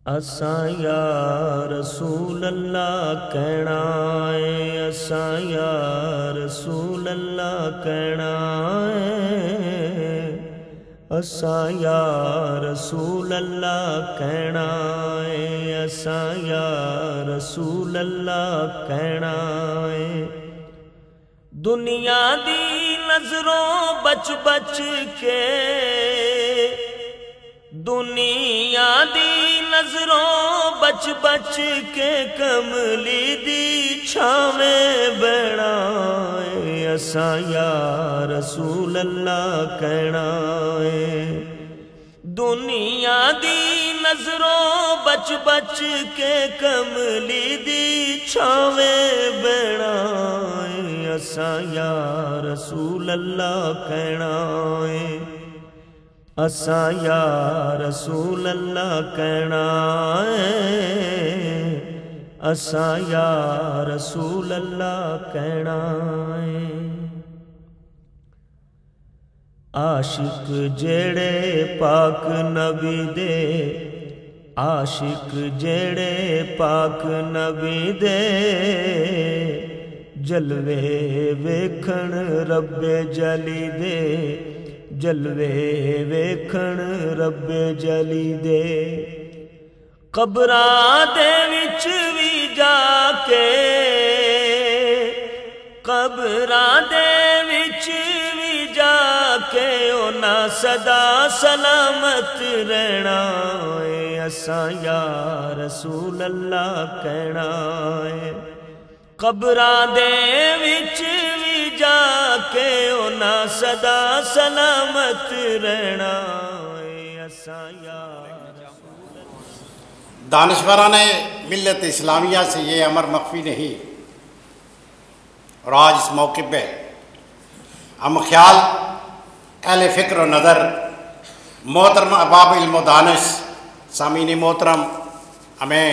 اساں یا رسول اللہ کہنا ہے، اساں یا رسول اللہ کہنا ہے، اساں یا رسول اللہ کہنا ہے، اساں یا رسول اللہ کہنا ہے۔ دنیا دی نظروں بچ بچ کے، دنیا دی نظروں بچ بچ کے، کملی دی چھاویں بہنا ہے، اساں یا رسول اللہ کہنا ہے۔ دنیا دی نظروں بچ بچ کے، کملی دی چھاویں بہنا ہے، اساں یا رسول اللہ کہنا ہے، اساں یا رسول اللہ کہنا ہے، اساں یا رسول اللہ کہنا ہے۔ عاشق جیڑے پاک نبی دے، عاشق جیڑے پاک نبی دے، جلوے ویکھن رب جلی دے، جلوے ویکھن رب جلی دے۔ قبراں دے وچ وی جا کے، قبراں دے وچ وی جا کے، انہاں سدا سلامت رہنا ہے، اساں یا رسول اللہ کہنا ہے۔ قبراں دے وچ وی جا کے، انہاں سدا سلامت رہنا ہے، اساں یا رسول اللہ۔ دانشوران ملت اسلامیہ سے یہ امر مخفی نہیں، اور آج اس موقع پہ ہم خیال اہل فکر و نظر، محترم ارباب علم و دانش، سامعین محترم، ہمیں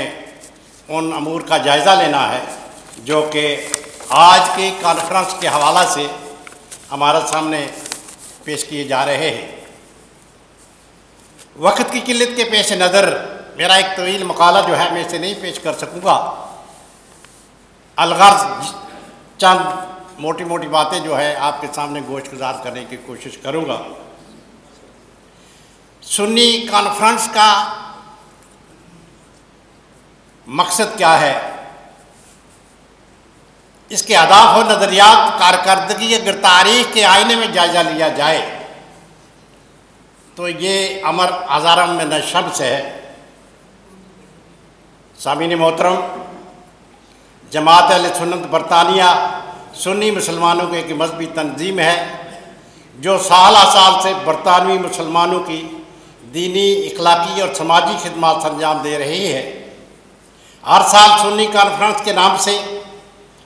ان امور کا جائزہ لینا ہے جو کہ آج کی کانفرنس کے حوالہ سے ہمارے سامنے پیش کیے جا رہے ہیں۔ وقت کی قلت کے پیش نظر میرا ایک طویل مقالہ جو ہے میں اسے نہیں پیش کر سکوں گا، الغرض چند موٹی موٹی باتیں جو ہے آپ کے سامنے گوش گزار کرنے کی کوشش کروں گا۔ سنی کانفرنس کا مقصد کیا ہے، اس کے اہداف و نظریات، کارکردگی اگر تاریخ کے آئینے میں جائزہ لیا جائے تو یہ امر ہزارم میں نہ شمس ہے۔ سامعین محترم، جماعت اہل سنت برطانیہ سنی مسلمانوں کی ایک مذہبی تنظیم ہے جو سالہ سال سے برطانوی مسلمانوں کی دینی، اخلاقی اور سماجی خدمات انجام دے رہی ہے۔ ہر سال سنی کانفرنس کے نام سے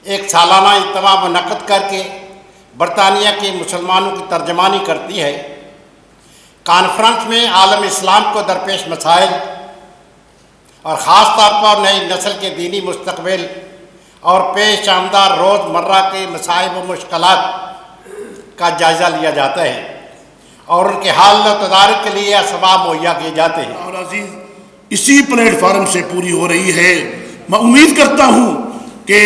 ایک سالانہ اجتماع منعقد کر کے برطانیہ کے مسلمانوں کی ترجمانی کرتی ہے۔ کانفرنس میں عالم اسلام کو درپیش مسائل اور خاص طور پر نئی نسل کے دینی مستقبل اور پیش آمدہ روز مرہ کے مصائب و مشکلات کا جائزہ لیا جاتا ہے اور ان کے حل و تدارک کے لیے اسباب مہیا کیے جاتے ہیں۔ اور عزیز، اسی پلیٹ فارم سے پوری ہو رہی ہے۔ میں امید کرتا ہوں کہ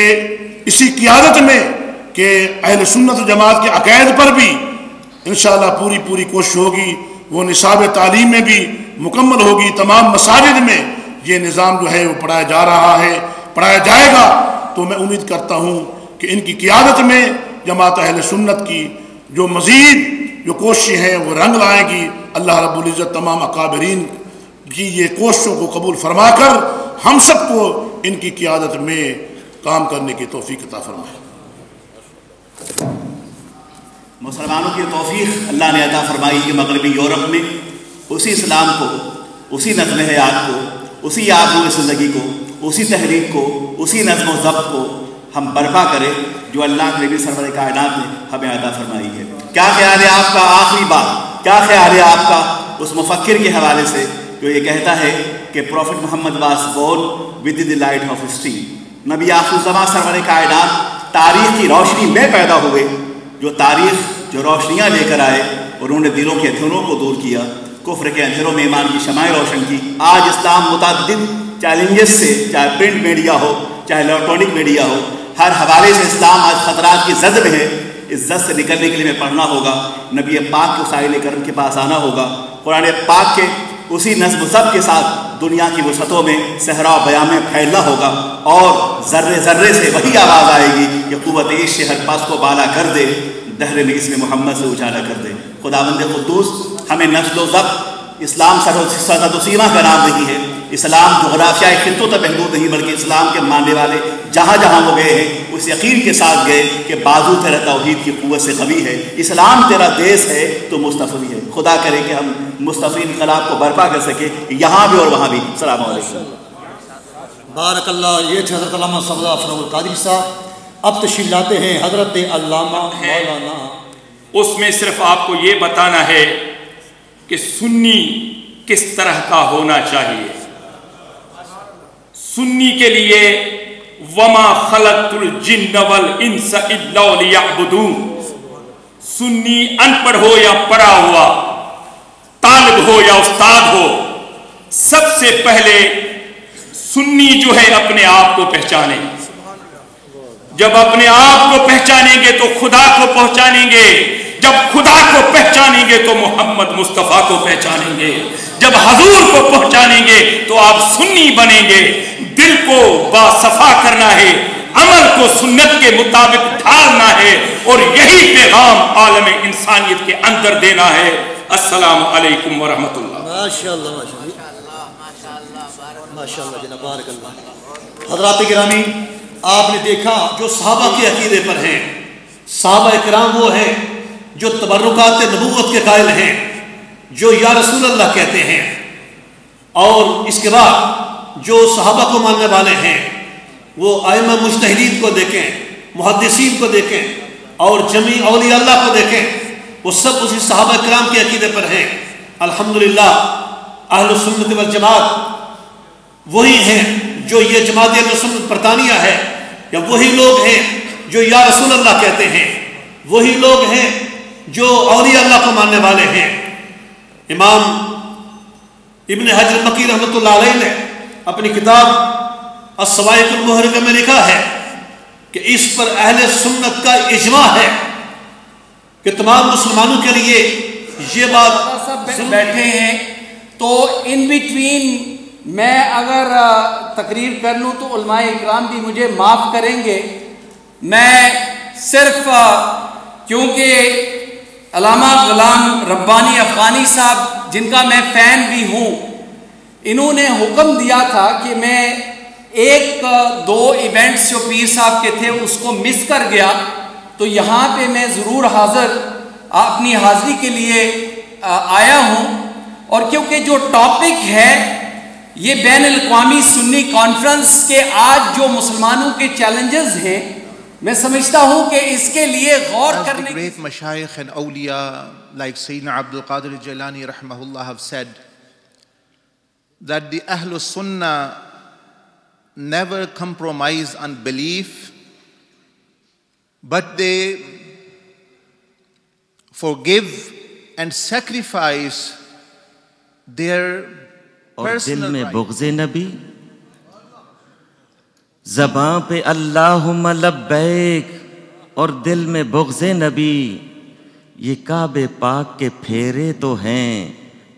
اسی قیادت میں کہ اہل سنت و جماعت کے عقائد پر بھی انشاءاللہ پوری کوشش ہوگی، وہ نصاب تعلیم میں بھی مکمل ہوگی۔ تمام مساجد میں یہ نظام جو ہے وہ پڑھایا جا رہا ہے، پڑھایا جائے گا۔ تو میں امید کرتا ہوں کہ ان کی قیادت میں جماعت اہل سنت کی جو مزید جو کوششیں ہیں وہ رنگ لائیں گی۔ اللہ رب العزت تمام اکابرین کی یہ کوششوں کو قبول فرما کر ہم سب کو ان کی قیادت میں کام کرنے کی توفیق عطا فرمائے۔ مسلمانوں کی توفیق اللہ نے عطا فرمائی کہ مغربی یورپ میں اسی اسلام کو، اسی نظم حیات کو، اسی آبرو زندگی کو، اسی تحریک کو، اسی نظم و ضبط کو ہم برپا کریں جو اللہ کے نبی سرور کائنات نے ہمیں عطا فرمائی ہے۔ کیا خیال ہے آپ کا، آخری بات کیا خیال ہے آپ کا اس مفکر کے حوالے سے جو یہ کہتا ہے کہ prophet Muhammad was born with the light of history, نبی آخر الزمان سرور کائنات تاریخ کی روشنی میں پیدا ہوئے، جو تاریخ جو روشنیاں لے کر آئے اور انہوں نے دلوں کے اندھیروں کو دور کیا۔ کفر کے اندھیروں میں ایمان کی شمائیں روشن کی۔ آج اسلام متعدد چیلنجز سے، چاہے پرنٹ میڈیا ہو چاہے الیکٹرانک میڈیا ہو، ہر حوالے سے اسلام آج خطرات کی زد میں ہے۔ اس زد سے نکلنے کے لیے ہمیں پڑھنا ہوگا، نبی پاک کو سائل کرم کے پاس آنا ہوگا، قرآن پاک کے اسی نظم و ضبط کے ساتھ دنیا کی وسعتوں میں صحرا و بیاں میں پھیلنا ہوگا، اور ذرے ذرے سے وہی آواز آئے گی کہ قوت عشق ہر پاس کو بالا کر دے، دہر میں اس میں محمد سے اجالا کر دے۔ خداوند قدوس ہمیں نسل و ضبط، اسلام سرحد و سیما کا نام نہیں ہے، اسلام جغرافیائی خطوں تک محدود نہیں، بلکہ اسلام کے ماننے والے جہاں جہاں وہ گئے ہیں اس یقین کے ساتھ گئے کہ بازو تیرا توحید کی قوت سے قوی ہے، اسلام تیرا دیس ہے تو مصطفی ہے۔ خدا کرے کہ ہم مصطفی انقلاب کو برپا کر سکے یہاں بھی اور وہاں بھی۔ السلام علیکم۔ بارک اللہ۔ یہ تھے حضرت علامہ صفدر افروز القادری صاحب۔ اب تشریف لاتے ہیں حضرت علامہ مولانا۔ اس میں صرف آپ کو یہ بتانا ہے کہ سنی کس طرح کا ہونا چاہیے۔ سنی کے لیے وما خلقت الجن والانس الا لیعبدون، سنی ان پڑھ ہو یا پڑھا ہوا، طالب ہو یا استاد ہو، سب سے پہلے سنی جو ہے اپنے آپ کو پہچانے۔ جب اپنے آپ کو پہچانیں گے تو خدا کو پہچانیں گے، جب خدا کو پہچانیں گے تو محمد مصطفیٰ کو پہچانیں گے، جب حضور کو پہچانیں گے تو آپ سنی بنیں گے۔ دل کو باصفا کرنا ہے، عمل کو سنت کے مطابق ڈھالنا ہے، اور یہی پیغام عالم انسانیت کے اندر دینا ہے۔ السلام علیکم ورحمۃ اللہ۔ ماشاءاللہ ماشاءاللہ جناب، بارک اللہ۔ حضرات گرامی، آپ نے دیکھا جو صحابہ کے عقیدے پر ہیں، صحابہ کرام وہ ہیں جو تبرکات نبوت کے قائل ہیں، جو یا رسول اللہ کہتے ہیں، اور اس کے بعد جو صحابہ کو ماننے والے ہیں وہ ائمہ مجتہدین کو دیکھیں، محدثین کو دیکھیں، اور جمیع اولیاء اللہ کو دیکھیں، وہ سب اسی صحابہ کرام کے عقیدے پر ہیں۔ الحمدللہ اہل سنت والجماعت وہی ہیں جو یہ جماعت اہل سنت برطانیہ ہے، یا وہی لوگ ہیں جو یا رسول اللہ کہتے ہیں، وہی لوگ ہیں جو اولیاء اللہ کو ماننے والے ہیں۔ امام ابن حجر مکی رحمۃ اللہ علیہ نے اپنی کتاب الصواعق المحرقہ میں لکھا ہے کہ اس پر اہل سنت کا اجماع ہے کہ تمام مسلمانوں کے لیے یہ بات سب بیٹھے ہیں، تو ان بٹوین میں اگر تقریر کر لوں تو علماء اکرام بھی مجھے معاف کریں گے۔ میں صرف کیونکہ علامہ غلام ربانی افغانی صاحب جن کا میں فین بھی ہوں، انہوں نے حکم دیا تھا کہ میں ایک دو ایونٹس جو پیر صاحب کے تھے اس کو مس کر گیا، تو یہاں پہ میں ضرور اپنی حاضری کے لیے آیا ہوں، اور کیونکہ جو ٹاپک ہے یہ بین الاقوامی سنی کانفرنس کے آج جو مسلمانوں کے چیلنجز ہیں، میں سمجھتا ہوں کہ اس کے لیے غور کرنے کی great mashayikh and awliya like Sayyidina Abdul Qadir Jilani rahimahullah have said that the Ahlul Sunnah never compromise on belief, but they forgive and sacrifice their اور دل personal میں right. بغض نبی، زباں پہ اللہم لبیک اور دل میں بغض نبی، یہ کعبے پاک کے پھیرے تو ہیں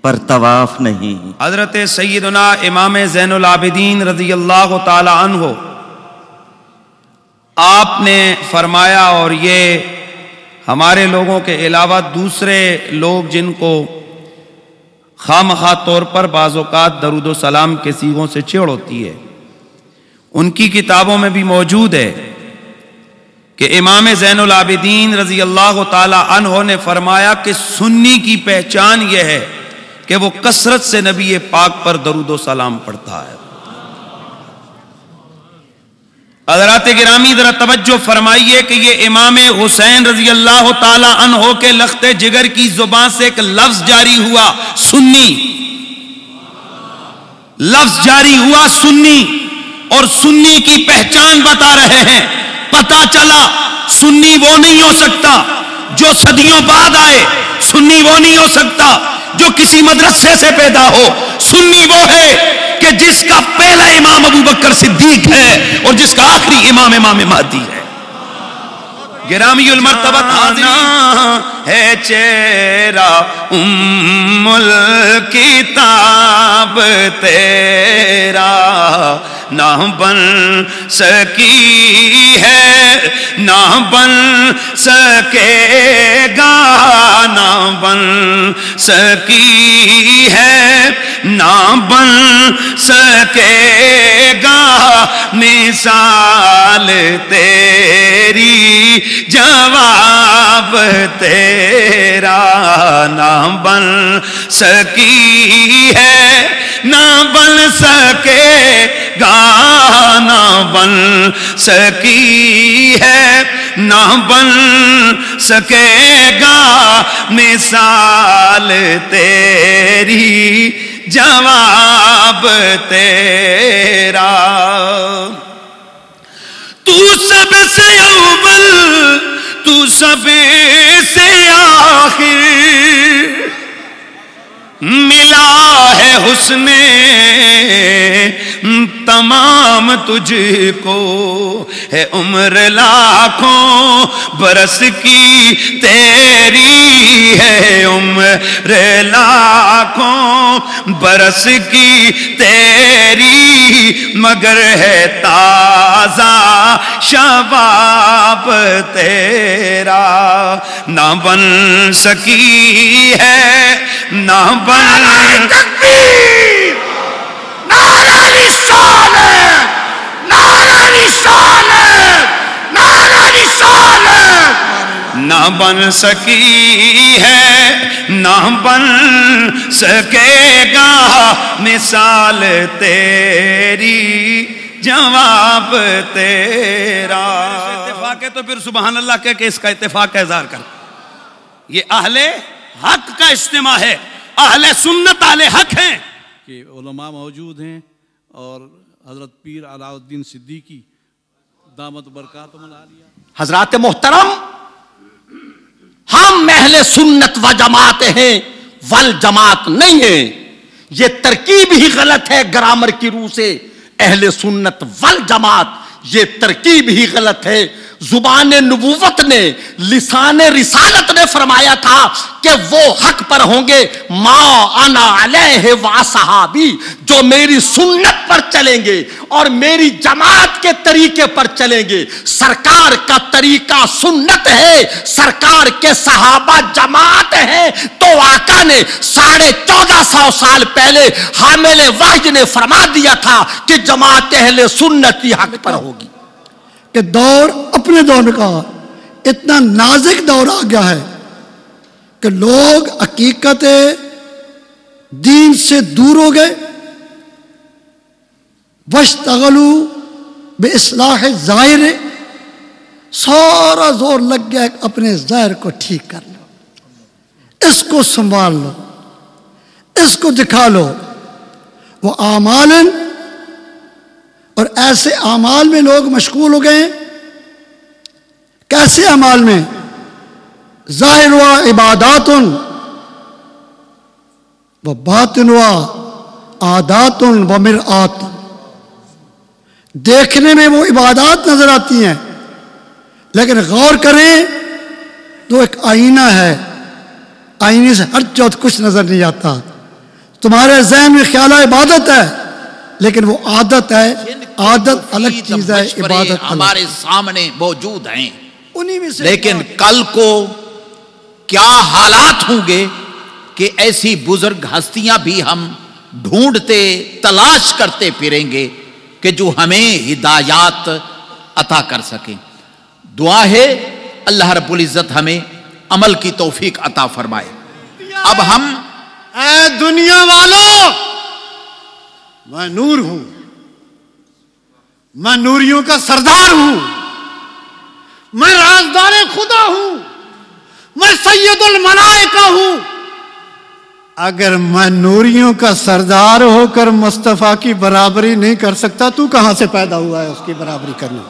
پر طواف نہیں۔ حضرت سیدنا امام زین العابدین رضی اللہ تعالی عنہ آپ نے فرمایا، اور یہ ہمارے لوگوں کے علاوہ دوسرے لوگ جن کو خواہ طور پر بعض اوقات درود و سلام کے صیغوں سے چڑ ہوتی ہے، ان کی کتابوں میں بھی موجود ہے کہ امام زین العابدین رضی اللہ تعالی عنہ نے فرمایا کہ سنی کی پہچان یہ ہے کہ وہ کثرت سے نبی پاک پر درود و سلام پڑھتا ہے۔ حضرات گرامی ذرا توجہ فرمائیے کہ یہ امام حسین رضی اللہ تعالی عنہ کے لخت جگر کی زبان سے ایک لفظ جاری ہوا، سنی، لفظ جاری ہوا سنی، اور سنی کی پہچان بتا رہے ہیں۔ پتہ چلا سنی وہ نہیں ہو سکتا جو صدیوں بعد آئے. سنی وہ نہیں ہو سکتا جو کسی مدرسے سے پیدا ہو. سنی وہ ہے کہ جس کا پہلا امام ابو بکر صدیق ہے اور جس کا آخری امام مہدی ہے. گرامی المرتبہ آنا ہے چہرہ الکتاب تیرا نہ بن سکی ہے نہ بن سکے گا نہ بن سکی ہے نہ بن سکے گا مثال تیری جواب تیرا نہ بن سکی ہے نہ بن سکے گا نہ بن سکی ہے نہ بن سکے گا مثال تیری جواب تیرا. تو سب سے اول تو سب سے آخر ملا ہے حسن تمام تجھ کو ہے عمر لاکھوں برس کی تیری ہے عمر لاکھوں برس کی تیری مگر ہے تازہ شباب تیرا نہ بن سکی ہے نہ بن تکبیر نعرہ رسالت نعرہ رسالت نعرہ رسالت نہ بن سکی ہے نہ بن سکے گا مثال تیری جواب تیرا. اتفاق ہے تو پھر سبحان اللہ کہہ کے اس کا اتفاق کا اظہار کر. یہ اہل حق کا اجتماع ہے. اہل سنت اہل حق ہیں کہ علماء موجود ہیں اور حضرت پیر علاء الدین صدیقی دامت برکاتہم العالیہ. حضرات محترم، ہم اہل سنت و جماعت ہیں والجماعت نہیں ہیں. یہ ترکیب ہی غلط ہے گرامر کی روح سے. اہل سنت والجماعت یہ ترکیب ہی غلط ہے. زبان نبوت نے لسان رسالت نے فرمایا تھا کہ وہ حق پر ہوں گے ما انا علیہ واصحابی، جو میری سنت پر چلیں گے اور میری جماعت کے طریقے پر چلیں گے. سرکار کا طریقہ سنت ہے، سرکار کے صحابہ جماعت ہے. تو آقا نے 1450 سال پہلے حامل وحی نے فرما دیا تھا کہ جماعت اہل سنت ہی حق پر ہوگی. کہ دور اپنے دور کا اتنا نازک دور آ گیا ہے کہ لوگ حقیقت دین سے دور ہو گئے. واشتغلوا باصلاح الظاہر، سارا زور لگ گیا کہ اپنے ظاہر کو ٹھیک کر لو، اس کو سنبھال لو، اس کو دکھا لو. وہ اعمال اور ایسے اعمال میں لوگ مشغول ہو گئے. کیسے اعمال میں؟ ظاہر و عبادات و باطن و عادات و مرآت. دیکھنے میں وہ عبادات نظر آتی ہیں لیکن غور کریں تو ایک آئینہ ہے، آئینے سے ہر چوتھ کچھ نظر نہیں آتا. تمہارے ذہن میں خیال عبادت ہے لیکن وہ عادت ہے. عادت الگ چیز ہے، عبادت ہمارے سامنے موجود ہیں. انہی میں سے لیکن کل کو کیا حالات ہوں گے کہ ایسی بزرگ ہستیاں بھی ہم ڈھونڈتے تلاش کرتے پھریں گے کہ جو ہمیں ہدایات عطا کر سکیں. دعا ہے اللہ رب العزت ہمیں عمل کی توفیق عطا فرمائے. اب ہم اے دنیا والوں، میں نور ہوں، میں نوریوں کا سردار ہوں، میں رازدار خدا ہوں، میں سید الملائکہ ہوں. اگر میں نوریوں کا سردار ہو کر مصطفیٰ کی برابری نہیں کر سکتا، تو کہاں سے پیدا ہوا ہے اس کی برابری کرنا؟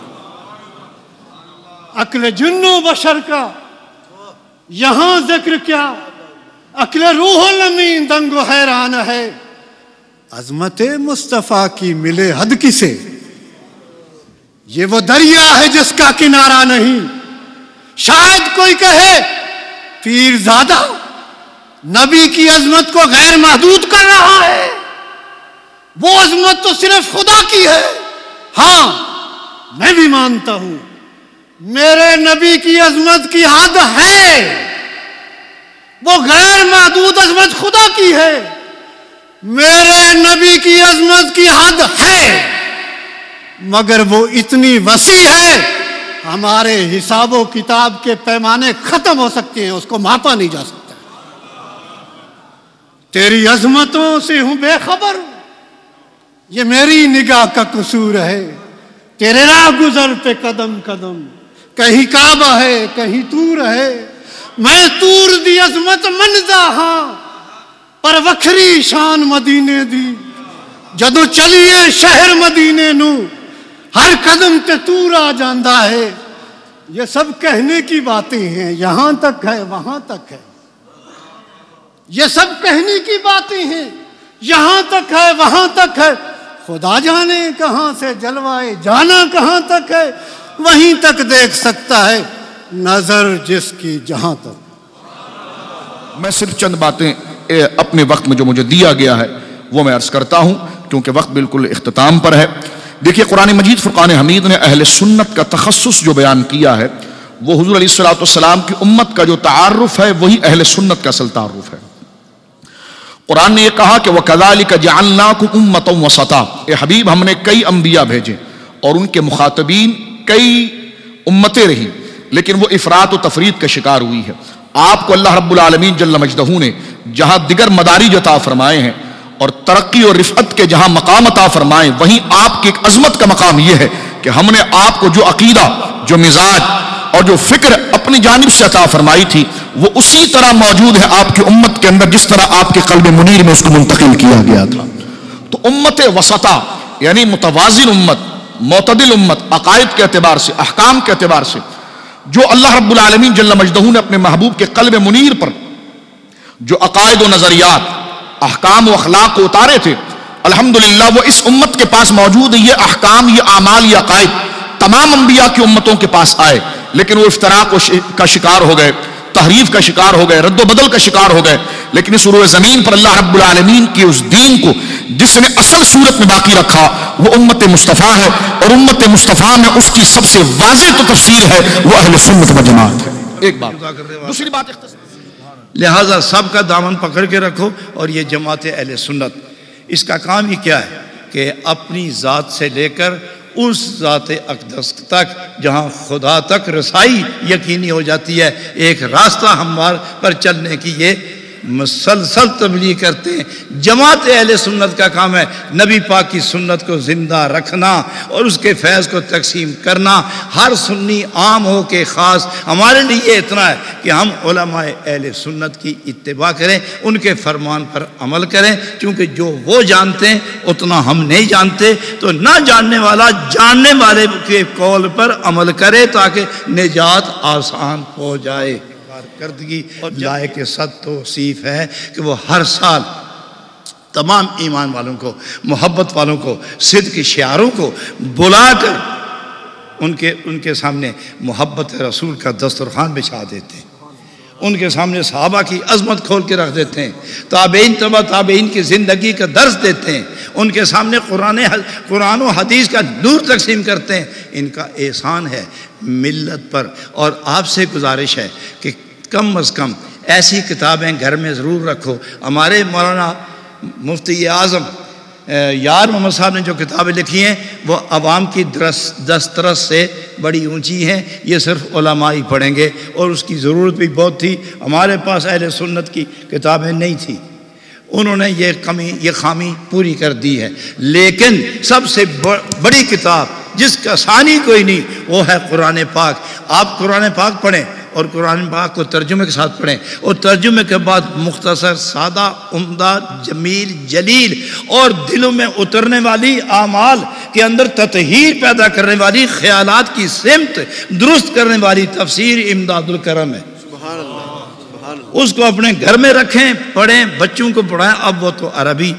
عقل جن و بشر کا یہاں ذکر کیا عقل روح الامین دنگ و حیران ہے، عظمت مصطفیٰ کی ملے حد کسے؟ یہ وہ دریا ہے جس کا کنارہ نہیں۔ شاید کوئی کہے پیر زادہ نبی کی عظمت کو غیر محدود کر رہا ہے، وہ عظمت تو صرف خدا کی ہے۔ ہاں میں بھی مانتا ہوں میرے نبی کی عظمت کی حد ہے، وہ غیر محدود عظمت خدا کی ہے۔ میرے نبی کی عظمت کی حد ہے مگر وہ اتنی وسیع ہے ہمارے حساب و کتاب کے پیمانے ختم ہو سکتے ہیں، اس کو ماپا نہیں جا سکتا۔ تیری عظمتوں سے ہوں بے خبر، یہ میری نگاہ کا قصور ہے۔ تیرے راہ گزر پہ قدم قدم کہیں کعبہ ہے کہیں طور ہے، میں طور دی عظمت مندا ہاں پر وکھری شان مدینے دی، جدو چلیے شہر مدینے نو ہر قدم تے طور آ جاندہ ہے۔ یہ سب کہنے کی باتیں ہیں، یہاں تک ہے وہاں تک ہے، یہ سب کہنے کی باتیں ہیں، یہاں تک ہے وہاں تک ہے۔ خدا جانے کہاں سے جلوائے جانا کہاں تک ہے، وہیں تک دیکھ سکتا ہے نظر جس کی جہاں تک۔ میں صرف چند باتیں اپنے وقت میں جو مجھے دیا گیا ہے وہ میں عرض کرتا ہوں کیونکہ وقت بالکل اختتام پر ہے۔ دیکھیے قرآن مجید فرقان حمید نے اہل سنت کا تخصص جو بیان کیا ہے وہ حضور علیہ السلام کی امت کا جو تعارف ہے وہی اہل سنت کا اصل تعارف ہے۔ قرآن نے یہ کہا کہ وَكَذَلِكَ جَعَلْنَاكُمْ أُمَّةً وَسَطًا، اے حبیب ہم نے کئی انبیاء بھیجے اور ان کے مخاطبین کئی امتیں رہی لیکن وہ افراط و تفرید کا شکار ہوئی ہے۔ آپ کو اللہ رب العالمین جل مجدہ نے جہاں دیگر مدارج عطا فرمائے ہیں اور ترقی اور رفعت کے جہاں مقام عطا فرمائے، وہیں آپ کی ایک عظمت کا مقام یہ ہے کہ ہم نے آپ کو جو عقیدہ، جو مزاج اور جو فکر اپنی جانب سے عطا فرمائی تھی وہ اسی طرح موجود ہے آپ کی امت کے اندر جس طرح آپ کے قلب منیر میں اس کو منتقل کیا گیا تھا۔ تو امت وسطا یعنی متوازن امت، معتدل امت، عقائد کے اعتبار سے، احکام کے اعتبار سے، جو اللہ رب العالمین جل مجدہ نے اپنے محبوب کے قلب منیر پر جو عقائد و نظریات، احکام و اخلاق کو اتارے تھے، الحمدللہ وہ اس امت کے پاس موجود ہے۔ یہ احکام، یہ اعمال، یہ عقائد تمام انبیاء کی امتوں کے پاس آئے لیکن وہ افتراق کا شکار ہو گئے، تحریف کا شکار ہو گئے، رد و بدل کا شکار ہو گئے۔ لیکن اس روئے زمین پر اللہ رب العالمین کی اس دین کو جس نے اصل صورت میں باقی رکھا وہ امت مصطفیٰ ہے، اور امت مصطفیٰ میں اس کی سب سے واضح تو تفسیر ہے وہ اہل سنت و جماعت ہے۔ ایک بات، دوسری بات، لہٰذا سب کا دامن پکڑ کے رکھو، اور یہ جماعت اہل سنت اس کا کام ہی کیا ہے کہ اپنی ذات سے لے کر اس ذات اقدس تک جہاں خدا تک رسائی یقینی ہو جاتی ہے، ایک راستہ ہموار پر چلنے کی یہ مسلسل تبلیغ کرتے ہیں۔ جماعت اہل سنت کا کام ہے نبی پاک کی سنت کو زندہ رکھنا اور اس کے فیض کو تقسیم کرنا۔ ہر سنی عام ہو کے خاص، ہمارے لیے اتنا ہے کہ ہم علماء اہل سنت کی اتباع کریں، ان کے فرمان پر عمل کریں، کیونکہ جو وہ جانتے ہیں اتنا ہم نہیں جانتے، تو نہ جاننے والا جاننے والے کے قول پر عمل کرے تاکہ نجات آسان ہو جائے۔ کردگی لائق صد توصیف ہے کہ وہ ہر سال تمام ایمان والوں کو، محبت والوں کو، صدق کے شعاروں کو بلا کر ان کے سامنے محبت رسول کا دسترخوان بچھا دیتے ہیں، ان کے سامنے صحابہ کی عظمت کھول کے رکھ دیتے ہیں، تابعین تبع تابعین کی زندگی کا درس دیتے ہیں، ان کے سامنے قرآن و حدیث کا نور تقسیم کرتے ہیں۔ ان کا احسان ہے ملت پر، اور آپ سے گزارش ہے کہ کم از کم ایسی کتابیں گھر میں ضرور رکھو۔ ہمارے مولانا مفتی اعظم یار محمد صاحب نے جو کتابیں لکھی ہیں وہ عوام کی دسترس سے بڑی اونچی ہیں، یہ صرف علماء ہی پڑھیں گے، اور اس کی ضرورت بھی بہت تھی۔ ہمارے پاس اہل سنت کی کتابیں نہیں تھیں، انہوں نے یہ خامی پوری کر دی ہے۔ لیکن سب سے بڑی کتاب جس کا ثانی کوئی نہیں وہ ہے قرآن پاک۔ آپ قرآن پاک پڑھیں اور قرآن پاک کو ترجمے کے ساتھ پڑھیں، اور ترجمے کے بعد مختصر، سادہ، عمدہ، جمیل، جلیل اور دلوں میں اترنے والی اعمال کے اندر تطہیر پیدا کرنے والی، خیالات کی سمت درست کرنے والی تفسیر امداد الکرم ہے۔ سبحان اللہ۔ اس کو اپنے گھر میں رکھیں، پڑھیں، بچوں کو پڑھائیں. اب وہ تو عربی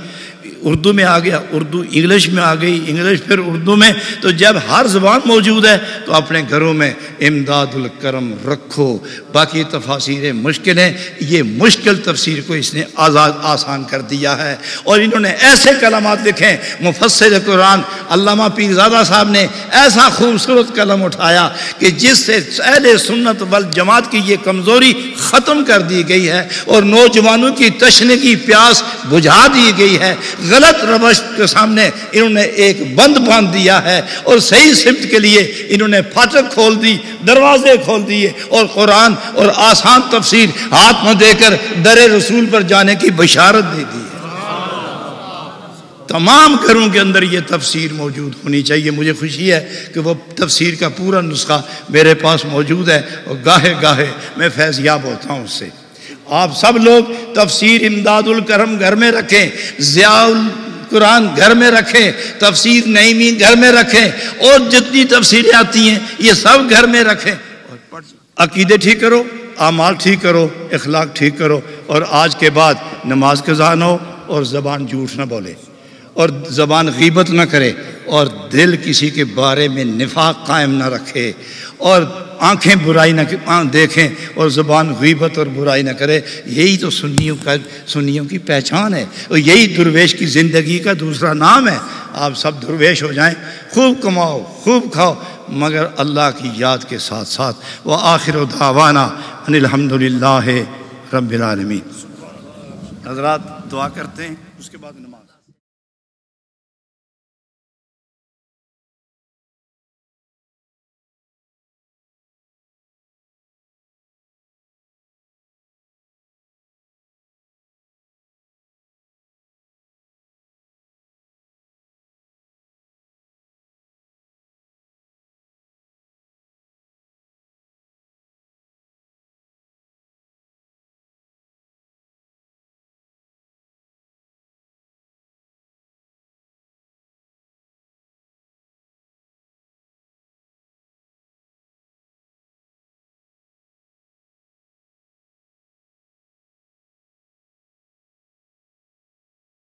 اردو میں آ گیا، اردو انگلش میں آ گئی، انگلش پھر اردو میں. تو جب ہر زبان موجود ہے تو اپنے گھروں میں امداد الکرم رکھو. باقی تفاسیر مشکل ہیں، یہ مشکل تفسیر کو اس نے آسان کر دیا ہے. اور انہوں نے ایسے کلمات لکھے. مفسر قرآن علامہ پیرزادہ صاحب نے ایسا خوبصورت قلم اٹھایا کہ جس سے اہل سنت والجماعت کی یہ کمزوری ختم کر دی گئی ہے اور نوجوانوں کی تشنے کی پیاس بجھا دی گئی ہے. غلط روش کے سامنے انہوں نے ایک بند باندھ دیا ہے اور صحیح سمت کے لیے انہوں نے پھاٹک کھول دی، دروازے کھول دیے اور قرآن اور آسان تفسیر ہاتھ میں دے کر در رسول پر جانے کی بشارت دے دی ہے. تمام گھروں کے اندر یہ تفسیر موجود ہونی چاہیے. مجھے خوشی ہے کہ وہ تفسیر کا پورا نسخہ میرے پاس موجود ہے اور گاہے گاہے میں فیض یاب ہوتا ہوں اس سے. آپ سب لوگ تفسیر امداد الکرم گھر میں رکھیں، ضیاء القرآن گھر میں رکھیں، تفسیر نعیمی گھر میں رکھیں، اور جتنی تفسیریں آتی ہیں یہ سب گھر میں رکھیں. عقیدے ٹھیک کرو، اعمال ٹھیک کرو، اخلاق ٹھیک کرو، اور آج کے بعد نماز قضا نہ ہو اور زبان جھوٹ نہ بولے اور زبان غیبت نہ کرے اور دل کسی کے بارے میں نفاق قائم نہ رکھے اور آنکھیں برائی نہ دیکھیں اور زبان غیبت اور برائی نہ کرے. یہی تو سنیوں کی پہچان ہے اور یہی درویش کی زندگی کا دوسرا نام ہے. آپ سب درویش ہو جائیں، خوب کماؤ، خوب کھاؤ، مگر اللہ کی یاد کے ساتھ ساتھ. وآخر دعوانا ان الحمدللہ رب العالمین. حضرات دعا کرتے ہیں، اس کے بعد